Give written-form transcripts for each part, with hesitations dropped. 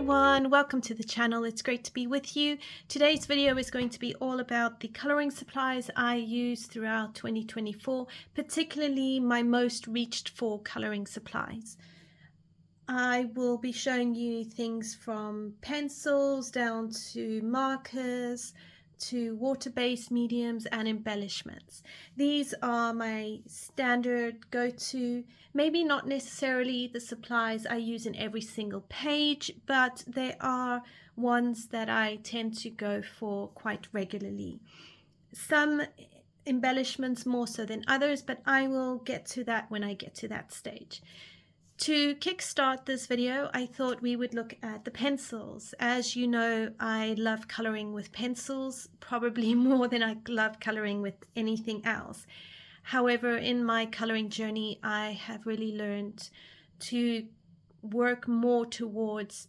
everyone, welcome to the channel. It's great to be with you. Today's video is going to be all about the coloring supplies I used throughout 2024, particularly my most reached for coloring supplies. I will be showing you things from pencils down to markers to water-based mediums and embellishments. These are my standard go-to, maybe not necessarily the supplies I use in every single page, but they are ones that I tend to go for quite regularly. Some embellishments more so than others, but I will get to that when I get to that stage. To kickstart this video, I thought we would look at the pencils. As you know, I love coloring with pencils, probably more than I love coloring with anything else. However, in my coloring journey, I have really learned to work more towards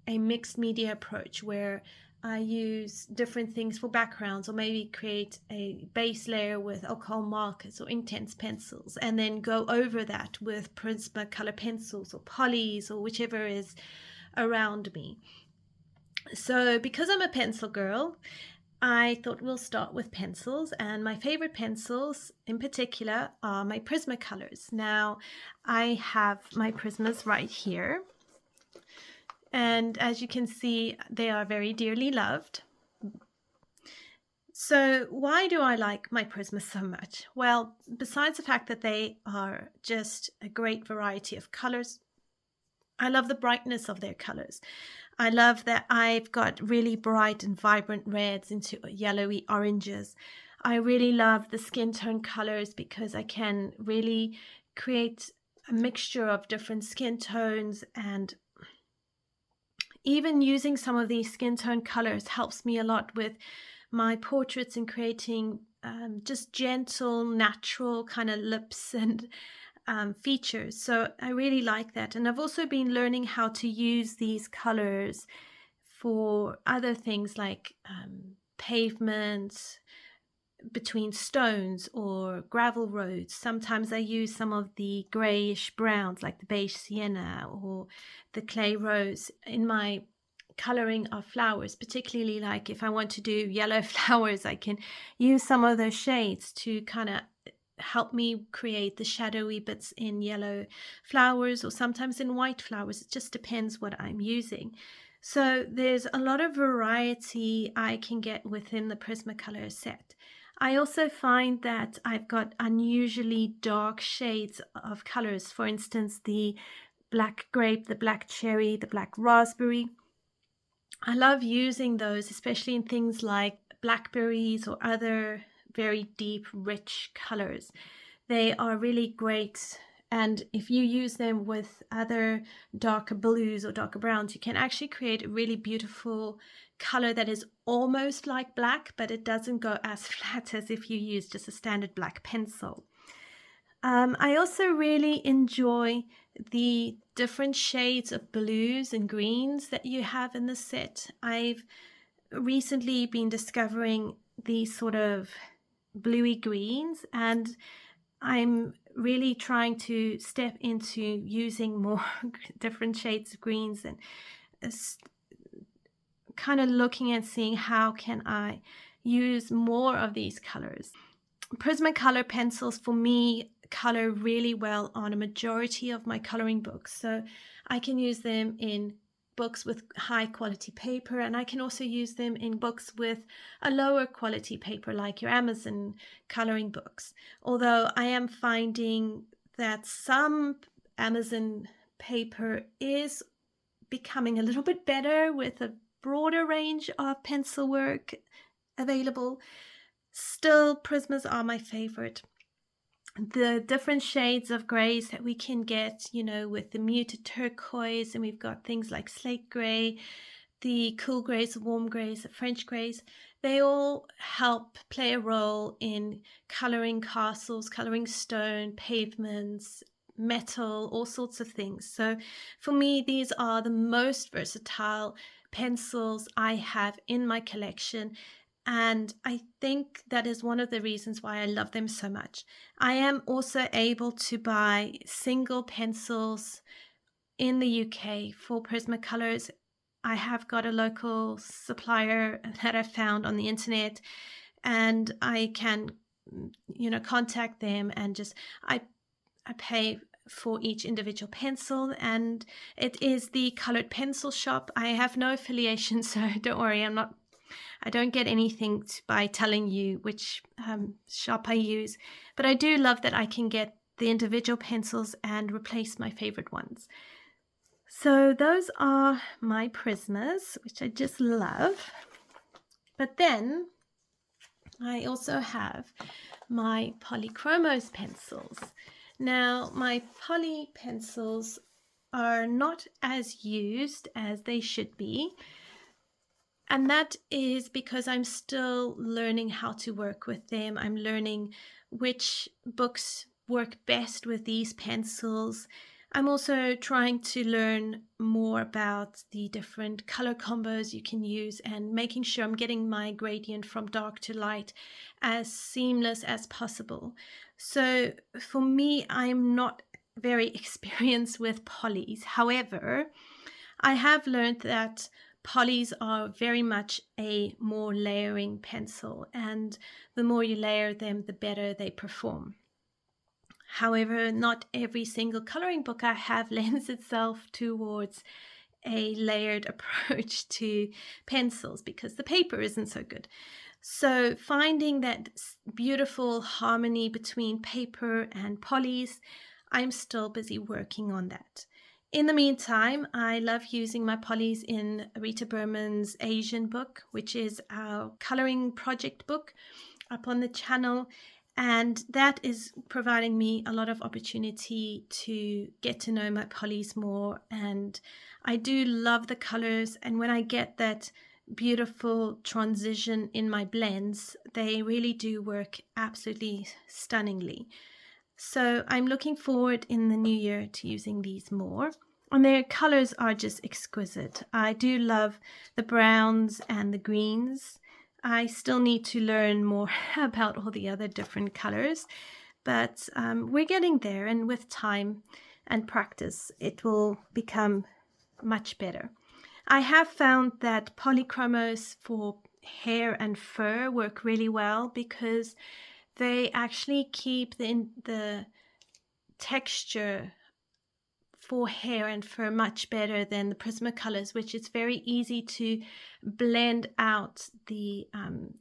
a mixed media approach where I use different things for backgrounds, or maybe create a base layer with alcohol markers or Inktense pencils and then go over that with Prismacolor pencils or polys or whichever is around me. So because I'm a pencil girl, I thought we'll start with pencils, and my favorite pencils in particular are my Prismacolors. Now I have my Prismas right here. And as you can see, they are very dearly loved. So why do I like my Prismas so much? Well, besides the fact that they are just a great variety of colors, I love the brightness of their colors. I love that I've got really bright and vibrant reds into yellowy oranges. I really love the skin tone colors because I can really create a mixture of different skin tones, and even using some of these skin tone colors helps me a lot with my portraits and creating just gentle, natural kind of lips and features. So I really like that. And I've also been learning how to use these colors for other things like pavements, between stones or gravel roads. Sometimes I use some of the grayish browns like the beige sienna or the clay rose in my coloring of flowers, particularly like if I want to do yellow flowers, I can use some of those shades to kind of help me create the shadowy bits in yellow flowers or sometimes in white flowers. It just depends what I'm using. So there's a lot of variety I can get within the Prismacolor set. I also find that I've got unusually dark shades of colors. For instance, the black grape, the black cherry, the black raspberry. I love using those, especially in things like blackberries or other very deep, rich colors. They are really great. And if you use them with other darker blues or darker browns, you can actually create a really beautiful color that is almost like black, but it doesn't go as flat as if you use just a standard black pencil. I also really enjoy the different shades of blues and greens that you have in the set. I've recently been discovering these sort of bluey greens, and I'm really trying to step into using more different shades of greens and kind of looking and seeing how can I use more of these colors. Prismacolor pencils for me color really well on a majority of my coloring books, so I can use them in books with high quality paper, and I can also use them in books with a lower quality paper like your Amazon coloring books. Although I am finding that some Amazon paper is becoming a little bit better with a broader range of pencil work available. Still, Prismas are my favorite. The different shades of grays that we can get, you know, with the muted turquoise, and we've got things like slate gray, the cool grays, the warm grays, the French grays, they all help play a role in coloring castles, coloring stone, pavements, metal, all sorts of things. So for me, these are the most versatile pencils I have in my collection. And I think that is one of the reasons why I love them so much. I am also able to buy single pencils in the UK for Prismacolors. I have got a local supplier that I found on the internet, and I can, contact them and just I pay for each individual pencil, and it is the Colored Pencil Shop. I have no affiliation, so don't worry, I don't get anything by telling you which shop I use, but I do love that I can get the individual pencils and replace my favorite ones. So those are my Prismas, which I just love. But then I also have my Polychromos pencils. Now, my poly pencils are not as used as they should be, and that is because I'm still learning how to work with them. I'm learning which books work best with these pencils. I'm also trying to learn more about the different color combos you can use and making sure I'm getting my gradient from dark to light as seamless as possible. So for me, I'm not very experienced with polys. However, I have learned that polys are very much a more layering pencil, and the more you layer them, the better they perform. However, not every single coloring book I have lends itself towards a layered approach to pencils because the paper isn't so good. So finding that beautiful harmony between paper and polys, I'm still busy working on that. In the meantime, I love using my polys in Rita Berman's Asian book, which is our coloring project book up on the channel. And that is providing me a lot of opportunity to get to know my polys more. And I do love the colors. And when I get that beautiful transition in my blends, they really do work absolutely stunningly. So I'm looking forward in the new year to using these more. And their colors are just exquisite. I do love the browns and the greens. I still need to learn more about all the other different colors, but we're getting there, and with time and practice, it will become much better. I have found that Polychromos for hair and fur work really well because they actually keep the texture for hair and fur much better than the Prismacolors, which is very easy to blend out the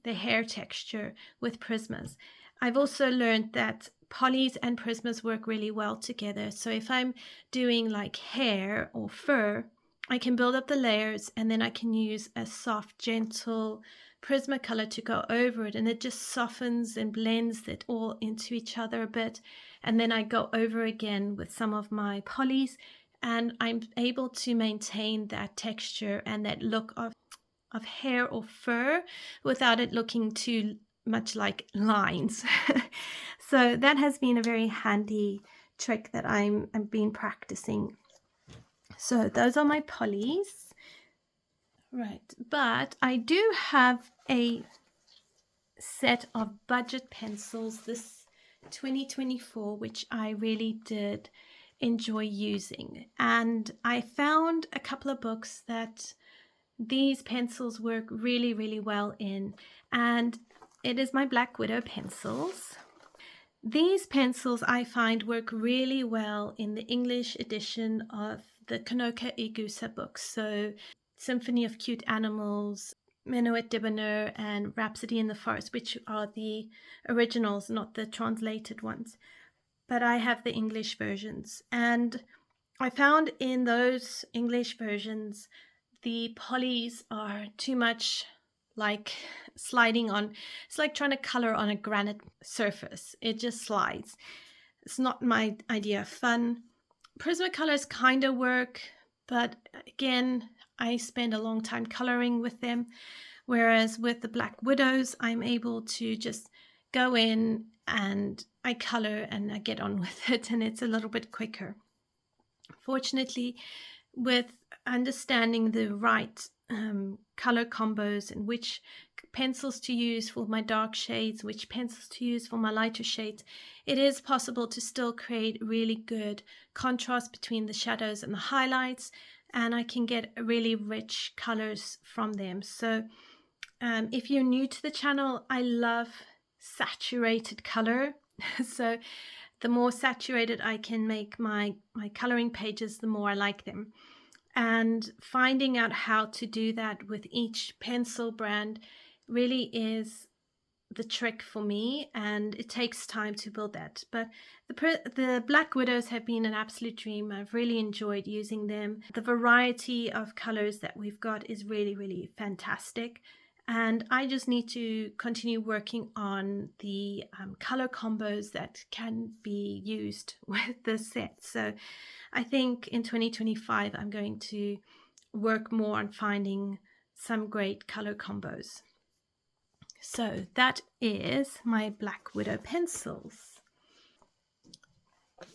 hair texture with Prismas. I've also learned that polys and Prismas work really well together. So if I'm doing like hair or fur, I can build up the layers and then I can use a soft, gentle Prismacolor to go over it, and it just softens and blends it all into each other a bit. And then I go over again with some of my polys, and I'm able to maintain that texture and that look of hair or fur without it looking too much like lines. So that has been a very handy trick that I've been practicing. So those are my polys. Right, but I do have a set of budget pencils this 2024, which I really did enjoy using. And I found a couple of books that these pencils work really, really well in. And it is my Black Widow pencils. These pencils I find work really well in the English edition of the Kanoka Igusa books. So Symphony of Cute Animals, Menuet Debonair, and Rhapsody in the Forest, which are the originals, not the translated ones. But I have the English versions. And I found in those English versions, the polys are too much like sliding on. It's like trying to color on a granite surface. It just slides. It's not my idea of fun. Prismacolors kind of work, but again, I spend a long time coloring with them, whereas with the Black Widows, I'm able to just go in and I color and I get on with it, and it's a little bit quicker. Fortunately, with understanding the right color combos and which pencils to use for my dark shades, which pencils to use for my lighter shades, it is possible to still create really good contrast between the shadows and the highlights. and I can get really rich colors from them. So if you're new to the channel, I love saturated color. So the more saturated I can make my coloring pages, the more I like them. And finding out how to do that with each pencil brand really is the trick for me, and it takes time to build that. But the Black Widows have been an absolute dream. I've really enjoyed using them. The variety of colors that we've got is really, really fantastic. And I just need to continue working on the color combos that can be used with the set. So I think in 2025, I'm going to work more on finding some great color combos. So that is my Black Widow pencils.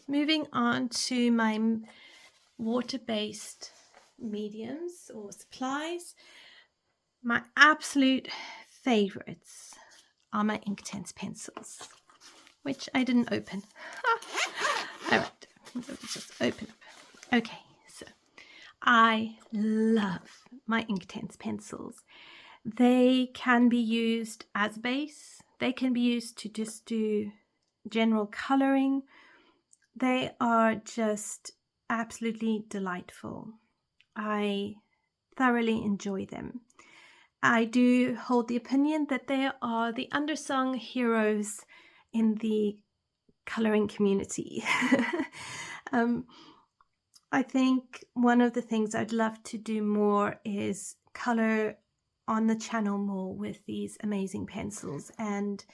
Moving on to my water-based mediums or supplies. My absolute favorites are my Inktense pencils, which I didn't open. All right, let's just open up. Okay, so I love my Inktense pencils. They can be used as base. They can be used to just do general coloring. They are just absolutely delightful. I thoroughly enjoy them. I do hold the opinion that they are the undersung heroes in the coloring community. I think one of the things I'd love to do more is color on the channel more with these amazing pencils, and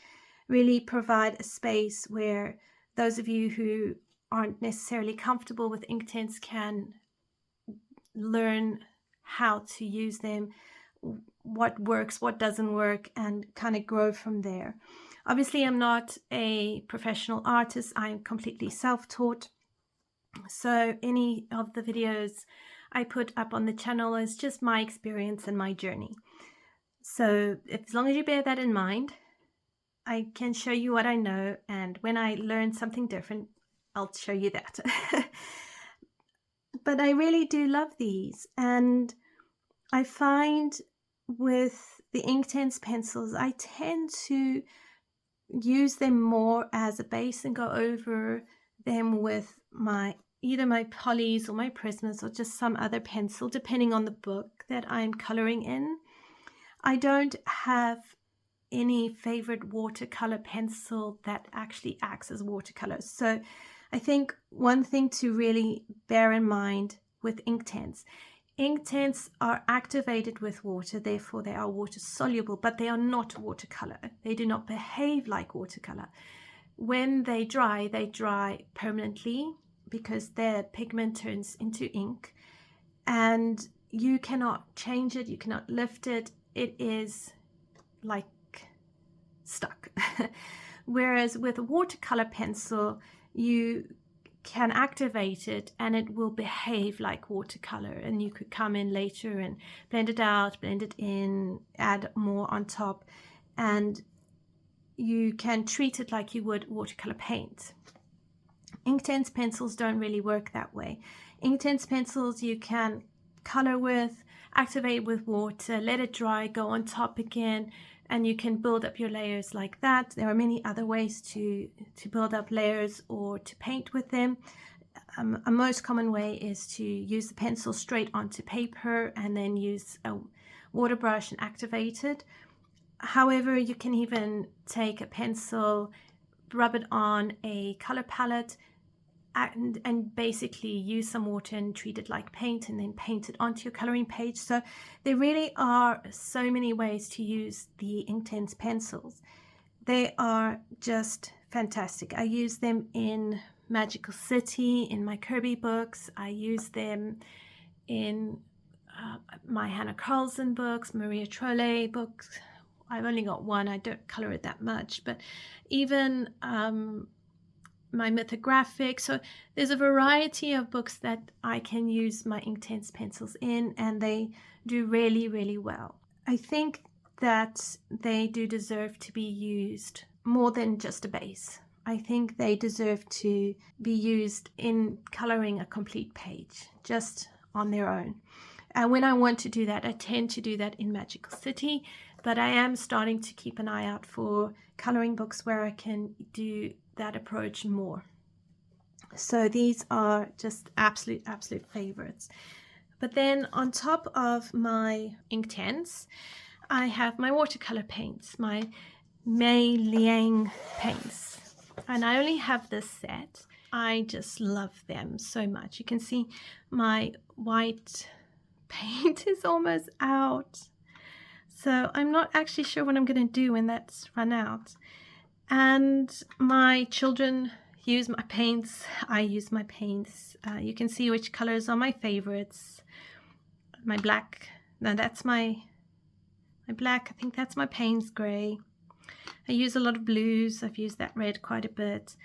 really provide a space where those of you who aren't necessarily comfortable with Inktense can learn how to use them, what works, what doesn't work, and kind of grow from there. Obviously, I'm not a professional artist. I'm completely self-taught. So any of the videos I put up on the channel is just my experience and my journey. So as long as you bear that in mind, I can show you what I know, and when I learn something different, I'll show you that. But I really do love these, and I find with the Inktense pencils, I tend to use them more as a base and go over them with either my polys or my Prismas or just some other pencil, depending on the book that I'm coloring in. I don't have any favorite watercolor pencil that actually acts as watercolor. So I think one thing to really bear in mind with Inktense are activated with water, therefore they are water soluble, but they are not watercolor. They do not behave like watercolor. When they dry permanently because their pigment turns into ink, and you cannot change it, you cannot lift it. It is like stuck. Whereas with a watercolor pencil, you can activate it and it will behave like watercolor, and you could come in later and blend it out, blend it in, add more on top, and you can treat it like you would watercolor paint. Inktense pencils don't really work that way. Inktense pencils you can color with, activate with water, let it dry, go on top again, and you can build up your layers like that. There are many other ways to build up layers or to paint with them. A most common way is to use the pencil straight onto paper and then use a water brush and activate it. However, you can even take a pencil, rub it on a color palette, and basically use some water and treat it like paint, and then paint it onto your coloring page. So there really are so many ways to use the Inktense pencils. They are just fantastic. I use them in Magical City, in my Kirby books. I use them in my Hannah Carlson books, Maria Trolle books. I've only got one. I don't color it that much, but even my mythographic. So there's a variety of books that I can use my Inktense pencils in, and they do really, really well. I think that they do deserve to be used more than just a base. I think they deserve to be used in coloring a complete page, just on their own. And when I want to do that, I tend to do that in Magical City, but I am starting to keep an eye out for coloring books where I can do that approach more. So these are just absolute favorites. But then on top of my Inktense, I have my watercolor paints, my Mei Liang paints. And I only have this set. I just love them so much. You can see my white paint is almost out. So I'm not actually sure what I'm going to do when that's run out. And my children use my paints. I use my paints. You can see which colors are my favorites. My black. No, that's my black. I think that's my Payne's gray. I use a lot of blues. I've used that red quite a bit.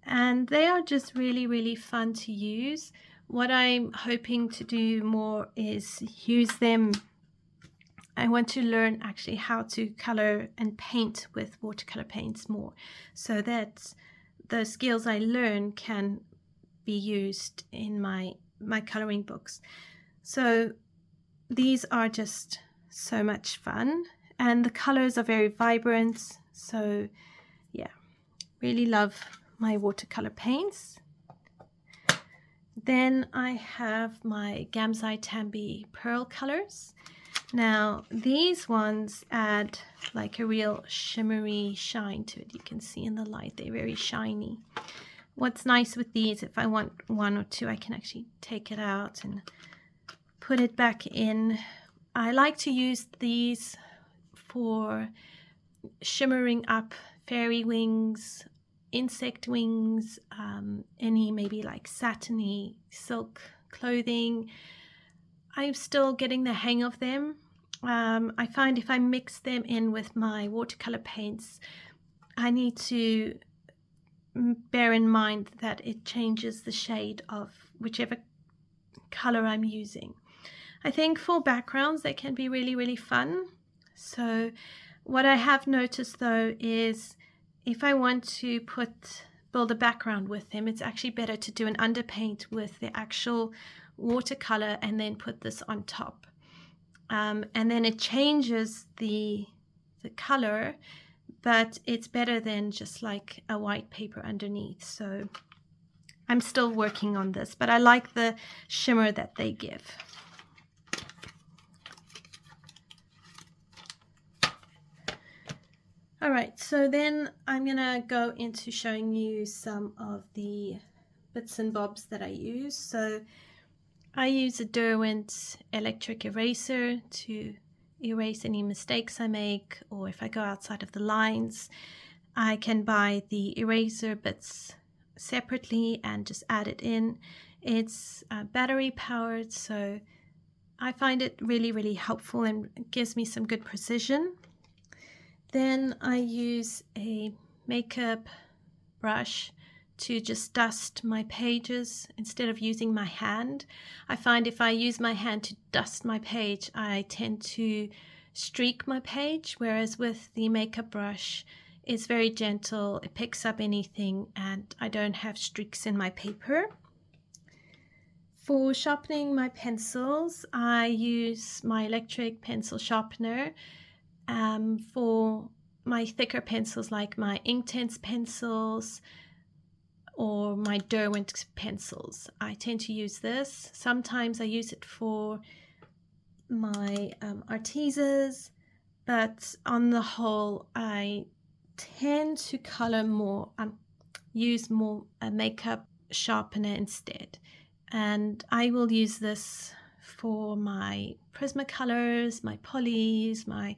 And they are just really fun to use. What I'm hoping to do more is use them. I want to learn actually how to color and paint with watercolor paints more, so that the skills I learn can be used in my coloring books. So these are just so much fun, and the colors are very vibrant. So yeah, really love my watercolor paints. Then I have my Gamzai Tambi pearl colors. Now these ones add like a real shimmery shine to it. You can see in the light they're very shiny. What's nice with these, if I want one or two, I can actually take it out and put it back in. I like to use these for shimmering up fairy wings, insect wings, any maybe like satiny silk clothing. I'm still getting the hang of them. I find if I mix them in with my watercolor paints, I need to bear in mind that it changes the shade of whichever color I'm using. I think for backgrounds they can be really fun. So what I have noticed though is if I want to build a background with them, it's actually better to do an underpaint with the actual watercolor and then put this on top. And then it changes the color, but it's better than just like a white paper underneath. So I'm still working on this, but I like the shimmer that they give. All right, so then I'm gonna go into showing you some of the bits and bobs that I use. So I use a Derwent electric eraser to erase any mistakes I make, or if I go outside of the lines. I can buy the eraser bits separately and just add it in. It's battery powered, so I find it really helpful and gives me some good precision. Then I use a makeup brush to just dust my pages instead of using my hand. I find if I use my hand to dust my page, I tend to streak my page, whereas with the makeup brush, it's very gentle, it picks up anything, and I don't have streaks in my paper. For sharpening my pencils, I use my electric pencil sharpener. For my thicker pencils like my Inktense pencils or my Derwent pencils, I tend to use this. Sometimes I use it for my Artisas, but on the whole I tend to color more, use more a makeup sharpener instead. And I will use this for my Prismacolors, my Polys, my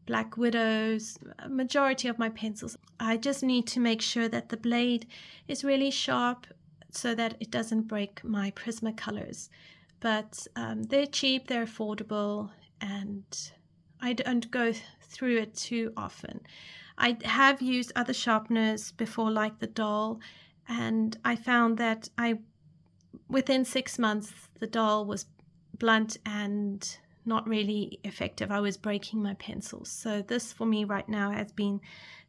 Black Widows, majority of my pencils. I just need to make sure that the blade is really sharp so that it doesn't break my Prismacolors. But they're cheap, they're affordable, and I don't go through it too often. I have used other sharpeners before, like the Doll, and I found that within 6 months the Doll was blunt and not really effective. I was breaking my pencils. So this for me right now has been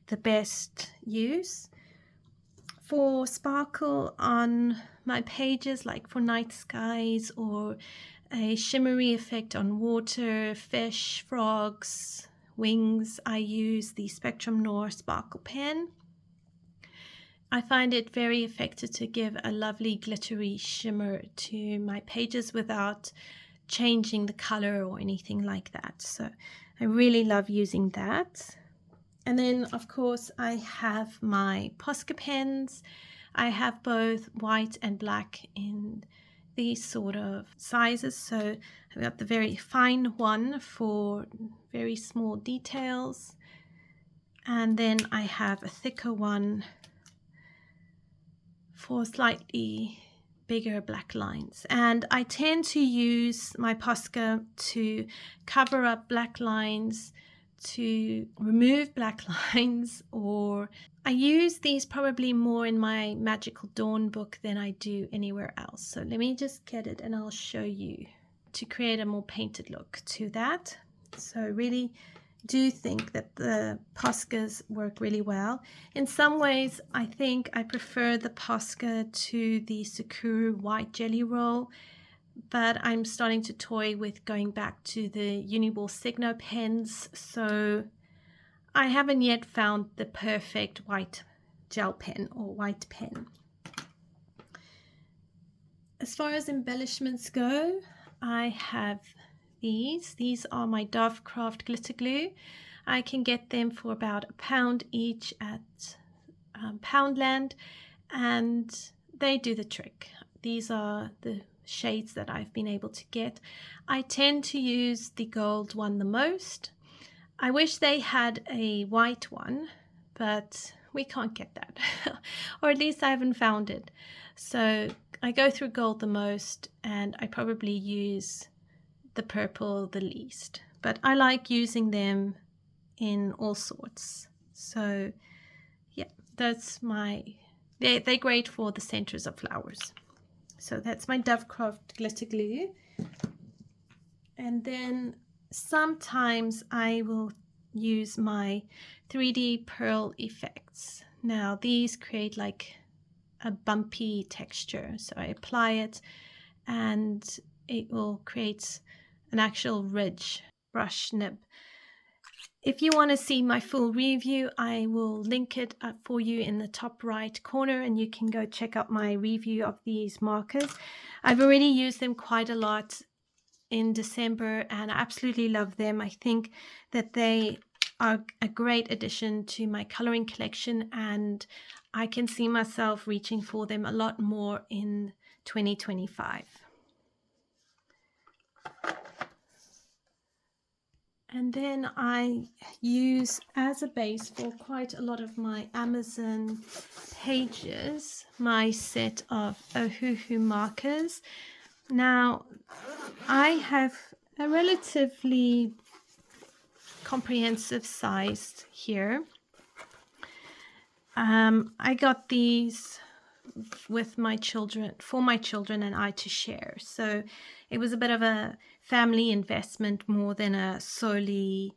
the best use. for sparkle on my pages, like for night skies or a shimmery effect on water, fish, frogs, wings, I use the Spectrum Noir Sparkle pen. I find it very effective to give a lovely glittery shimmer to my pages without changing the color or anything like that. So I really love using that. And then of course I have my Posca pens. I have both white and black in these sort of sizes. So I've got the very fine one for very small details, and then I have a thicker one for slightly bigger black lines. And I tend to use my Posca to cover up black lines, to remove black lines, or I use these probably more in my Magical Dawn book than I do anywhere else. So let me just get it and I'll show you to create a more painted look to that. So really do think that the Poscas work really well. In some ways, I think I prefer the Posca to the Sakura white jelly roll, but I'm starting to toy with going back to the Uniball Signo pens, so I haven't yet found the perfect white gel pen or white pen. As far as embellishments go, I have these are my Dove Craft glitter glue. I can get them for about £1 each at Poundland, and they do the trick. These are the shades that I've been able to get. I tend to use the gold one the most. I wish they had a white one, but we can't get that, or at least I haven't found it. So I go through gold the most, and I probably use the purple the least, but I like using them in all sorts. So yeah, that's they're great for the centers of flowers. So that's my Dovecraft glitter glue. And then sometimes I will use my 3D pearl effects. Now these create like a bumpy texture, so I apply it and it will create an actual ridge brush nib. If you want to see my full review, I will link it up for you in the top right corner, and you can go check out my review of these markers. I've already used them quite a lot in December and I absolutely love them. I think that they are a great addition to my coloring collection, and I can see myself reaching for them a lot more in 2025. And then I use as a base for quite a lot of my Amazon pages my set of Ohuhu markers. Now I have a relatively comprehensive size here. I got these with my children, for my children and I to share. So it was a bit of a family investment more than a solely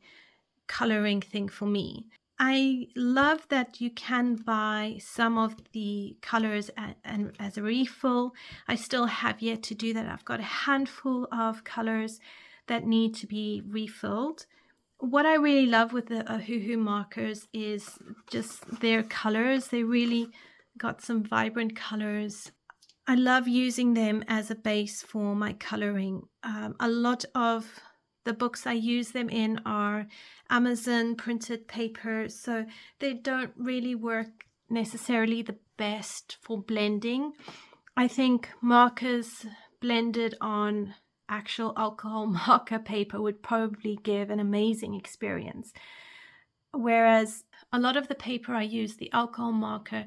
coloring thing for me. I love that you can buy some of the colors and as a refill. I still have yet to do that. I've got a handful of colors that need to be refilled. What I really love with the Ohuhu markers is just their colors. They really got some vibrant colors. I love using them as a base for my coloring. A lot of the books I use them in are Amazon printed paper, so they don't really work necessarily the best for blending. I think markers blended on actual alcohol marker paper would probably give an amazing experience. Whereas a lot of the paper I use, the alcohol marker,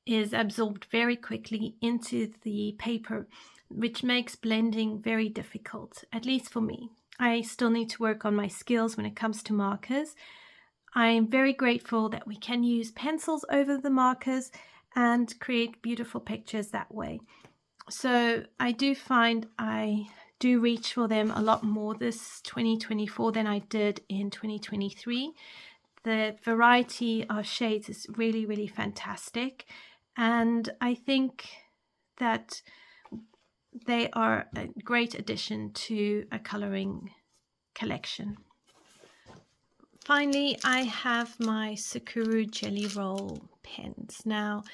is absorbed very quickly into the paper, which makes blending very difficult, at least for me. I still need to work on my skills when it comes to markers. I'm very grateful that we can use pencils over the markers and create beautiful pictures that way. So I do find I do reach for them a lot more this 2024 than I did in 2023. The variety of shades is really, really fantastic. and I think that they are a great addition to a coloring collection. Finally, I have my Sakura Jelly Roll pens. Now,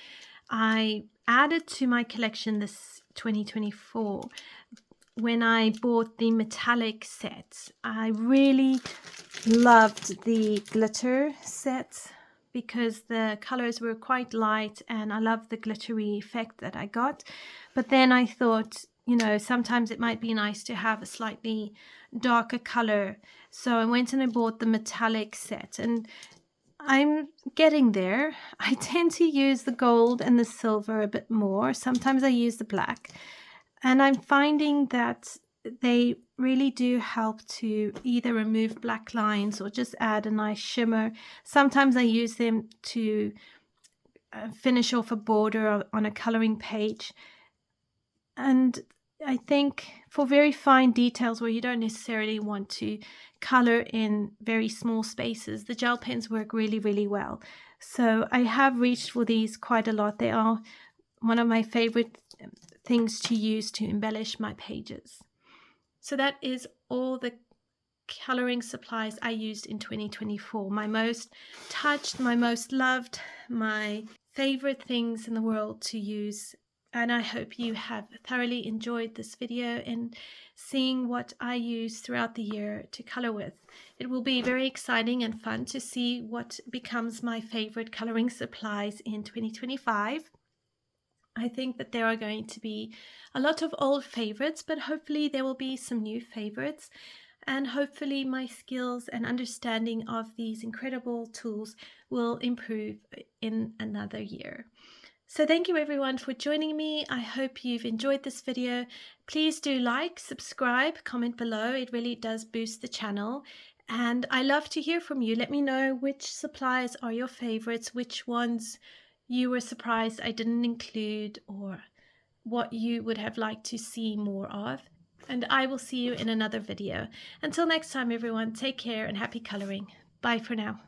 I added to my collection this 2024 when I bought the metallic set. I really loved the glitter set because the colors were quite light and I loved the glittery effect that I got. But then I thought, you know, sometimes it might be nice to have a slightly darker color. So I went and I bought the metallic set, and I'm getting there. I tend to use the gold and the silver a bit more. Sometimes I use the black. And I'm finding that they really do help to either remove black lines or just add a nice shimmer. Sometimes I use them to finish off a border on a coloring page. And I think for very fine details where you don't necessarily want to color in very small spaces, the gel pens work really, really well. So I have reached for these quite a lot. They are one of my favorite things to use to embellish my pages. So that is all the coloring supplies I used in 2024. My most touched, my most loved, my favorite things in the world to use. And I hope you have thoroughly enjoyed this video and seeing what I use throughout the year to color with. It will be very exciting and fun to see what becomes my favorite coloring supplies in 2025. I think that there are going to be a lot of old favorites, but hopefully there will be some new favorites. And hopefully my skills and understanding of these incredible tools will improve in another year. So thank you everyone for joining me. I hope you've enjoyed this video. Please do like, subscribe, comment below. It really does boost the channel. And I love to hear from you. Let me know which supplies are your favorites, which ones you were surprised I didn't include, or what you would have liked to see more of. And I will see you in another video. Until next time everyone, take care and happy coloring. Bye for now.